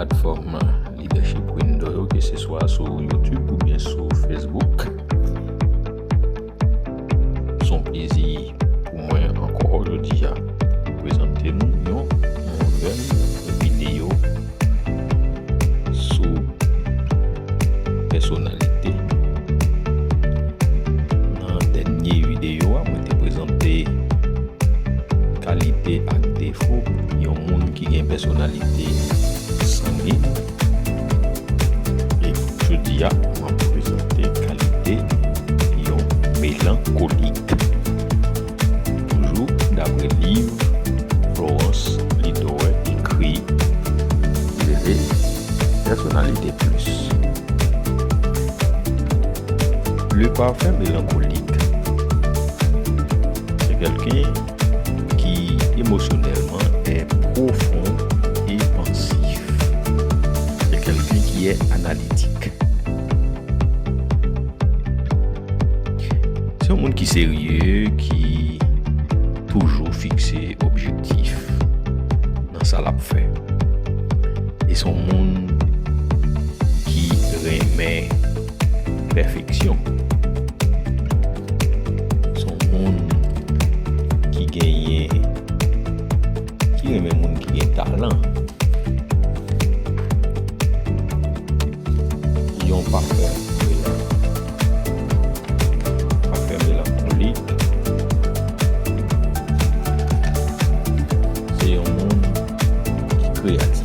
plateforme Leadership Window, que ce soit sur YouTube ou bien sur Facebook. Son plaisir pour moi encore aujourd'hui à présenter nous une nouvelle vidéo sur personnalité. Dans la dernière vidéo, je t'ai présenté qualité et défaut de monde qui a une personnalité sanguine. Et aujourd'hui, je vais présenter qualité de mélancolique. Toujours d'après le livre Florence Lidoré écrit Personnalité plus. Le parfait mélancolique, c'est quelqu'un qui émotionnellement est profond et pensif. C'est quelqu'un qui est analytique. C'est un monde qui est sérieux, qui toujours fixé objectif dans sa l'a fait. Et son monde qui remet perfection. Son monde qui gagne, qui remet monde qui gagne talent. Ils ont parfait mélancolique. C'est un monde qui est créatif.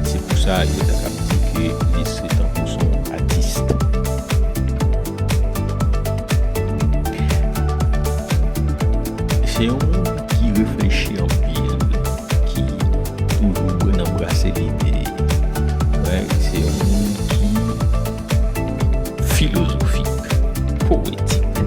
C'est pour ça que je dit que les 7 ans sont artistes. C'est un monde qui réfléchit en pile, qui toujours veut embrasser l'idée. Ouais, c'est un monde qui philosophique, poétique.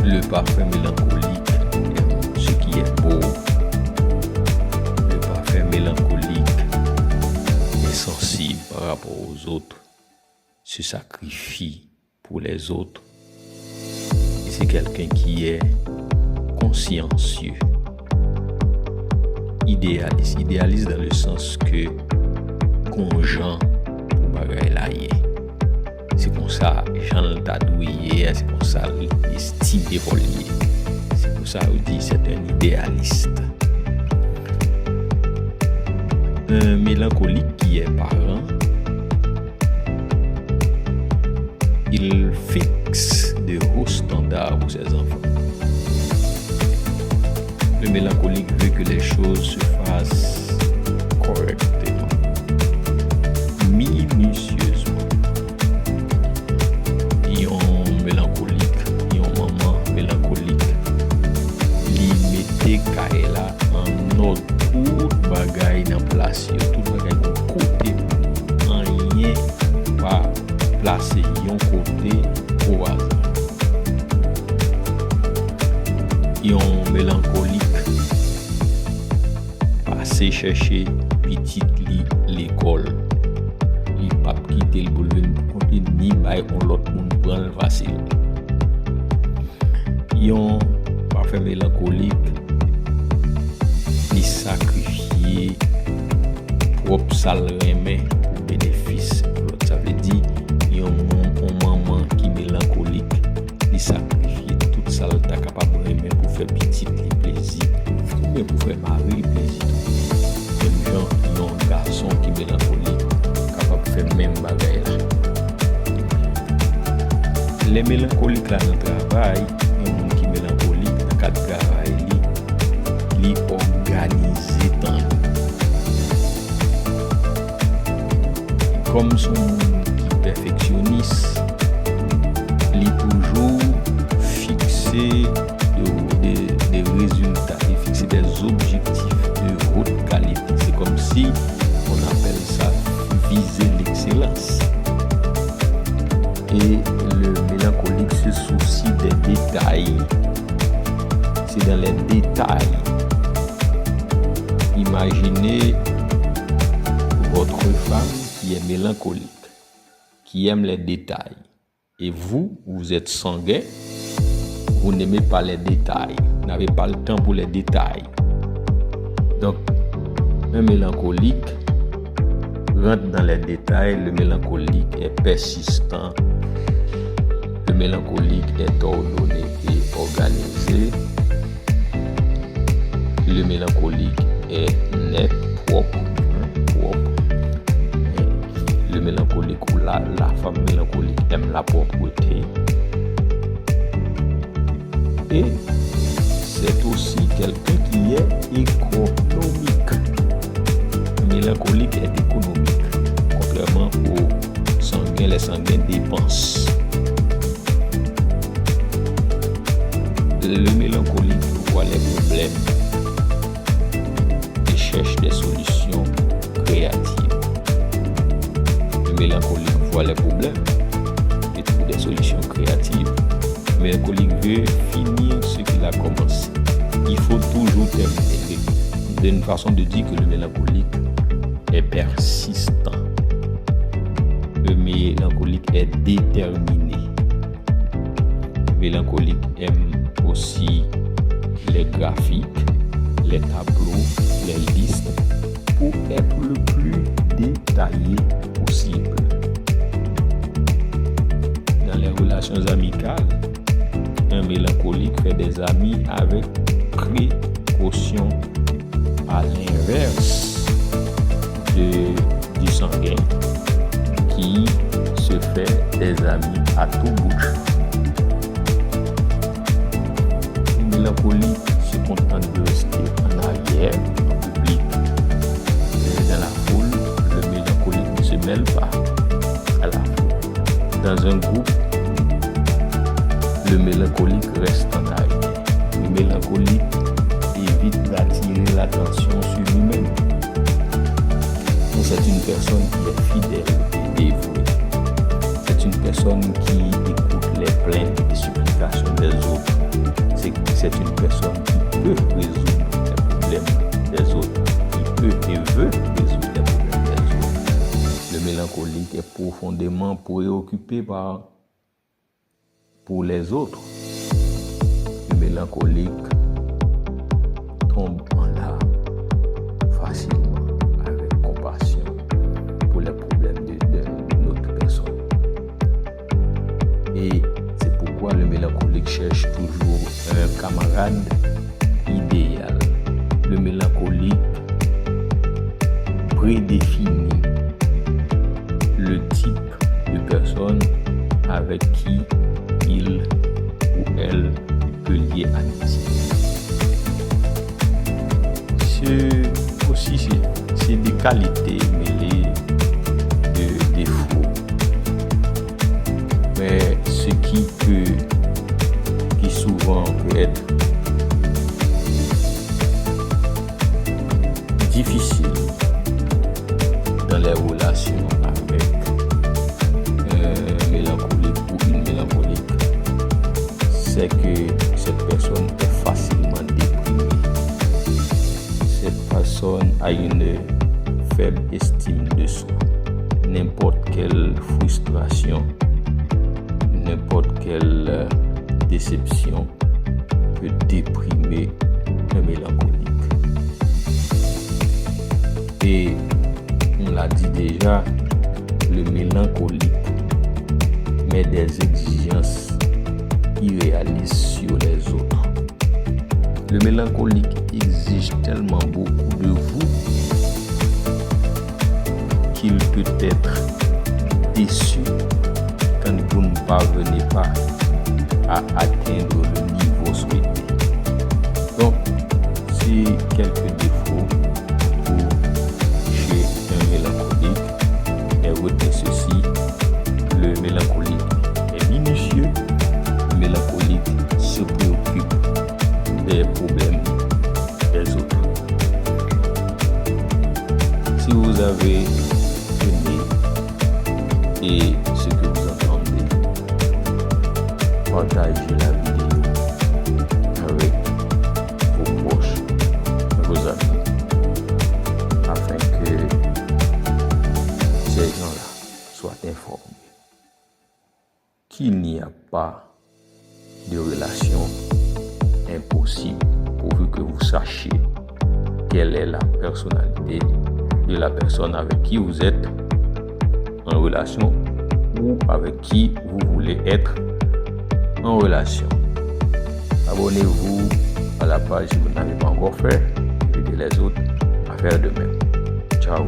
Le parfait mélancolique, ce qui est beau. Le parfait mélancolique est sensible par rapport aux autres, se sacrifie pour les autres. Et c'est quelqu'un qui est consciencieux, idéaliste dans le sens que conjoint pour bagaille là. C'est comme ça Jean Tadouillé, c'est comme ça estimé pour lier. C'est pour ça on dit c'est un idéaliste. Un mélancolique qui est parent, il fixe de hauts standards pour ses enfants. Le mélancolique veut que les choses se fassent correctement, minutieusement. Il y a un mélancolique, il y a un maman mélancolique. Il mettait Kaela en ordre, tout bagaille dans place, tout bagaille de côté, en rien pas placé, yon côté au hasard. Yon mélancolique, passer chercher petite l'école, il pas quitter le boulevard ni bail on l'autre monde prend facile. Yon parfait mélancolique, il sacrifier propre salaire pour bénéfice de l'autre. Ça veut dire il y a un maman qui est mélancolique, il sacrifie tout ça là capable de pour faire petit plaisir, mais pour faire mari plaisir. Même gens qui ont un garçon qui est mélancolique, capable de faire même bagaille là. Les mélancoliques là dans le travail, il y a un monde qui est mélancolique dans le cadre de travail, il organisé dans comme son qui est perfectionniste, il est toujours fixé des résultats, il fixé des objectifs de haute qualité. C'est comme si on appelle ça viser l'excellence. Et le mélancolique se soucie des détails. C'est dans les détails. Imaginez votre femme qui est mélancolique, qui aime les détails. Et vous êtes sanguin, vous n'aimez pas les détails. n'avez pas le temps pour les détails. Donc, un mélancolique rentre dans les détails, le mélancolique est persistant, le mélancolique est ordonné et organisé, le mélancolique est net, propre. Le mélancolique ou la femme mélancolique aime la propreté. Et c'est aussi quelqu'un qui est économique. Le mélancolique est économique, contrairement aux sanguins. Les sanguins dépensent. Le mélancolique voit les problèmes et cherche des solutions créatives. Le mélancolique voit les problèmes et trouve des solutions créatives. Le mélancolique veut finir ce qu'il a commencé. Il faut toujours terminer. C'est une façon de dire que le mélancolique est persistant. Le mélancolique est déterminé. Le mélancolique aime aussi les graphiques, les tableaux, les listes pour être le plus détaillé possible. Dans les relations amicales, un mélancolique fait des amis avec précaution, à l'inverse du sanguin qui se fait des amis à tout bout. Le mélancolique se contente de rester en arrière, en public. Dans la foule, le mélancolique ne se mêle pas à la foule. Dans un groupe, le mélancolique reste en arrière. Le mélancolique évite d'attirer l'attention sur lui-même. C'est une personne qui est fidèle et dévouée. C'est une personne qui écoute les plaintes et supplications des autres. C'est une personne qui peut résoudre les problèmes des autres. Qui peut et veut résoudre les problèmes des autres. Le mélancolique est profondément préoccupé pour les autres. Le mélancolique tombe en larmes facilement avec compassion pour les problèmes d'une autre personne. Et c'est pourquoi le mélancolique cherche toujours un camarade idéal. Le mélancolique prédéfinit le type de personne avec qui il ou elle peut lier amitié. C'est des qualités mêlées de défauts. Mais ce qui souvent peut être difficile dans les relations avec un mélancolique ou une mélancolique, c'est que cette personne est facilement déprimée. Cette personne a une faible estime de soi. N'importe quelle frustration, n'importe quelle déception peut déprimer un mélancolique. Et on l'a dit déjà, le mélancolique met des exigences irréalistes sur les autres. Le mélancolique exige tellement beaucoup de vous qu'il peut être déçu quand vous ne parvenez pas à atteindre le niveau souhaité. Donc, c'est quelques défauts chez un mélancolique. Et retenez ceci, le mélancolique est minutieux, le mélancolique se préoccupe des problèmes des autres. Si vous avez aimé et ce que vous entendez, partagez la vidéo avec vos proches, vos amis, afin que ces gens-là soient informés qu'il n'y a pas de relation impossible pourvu que vous sachiez quelle est la personnalité de la personne avec qui vous êtes en relation ou avec qui vous voulez être en relation. Abonnez-vous à la page si vous n'avez pas encore fait, aidez les autres à faire de même. Ciao.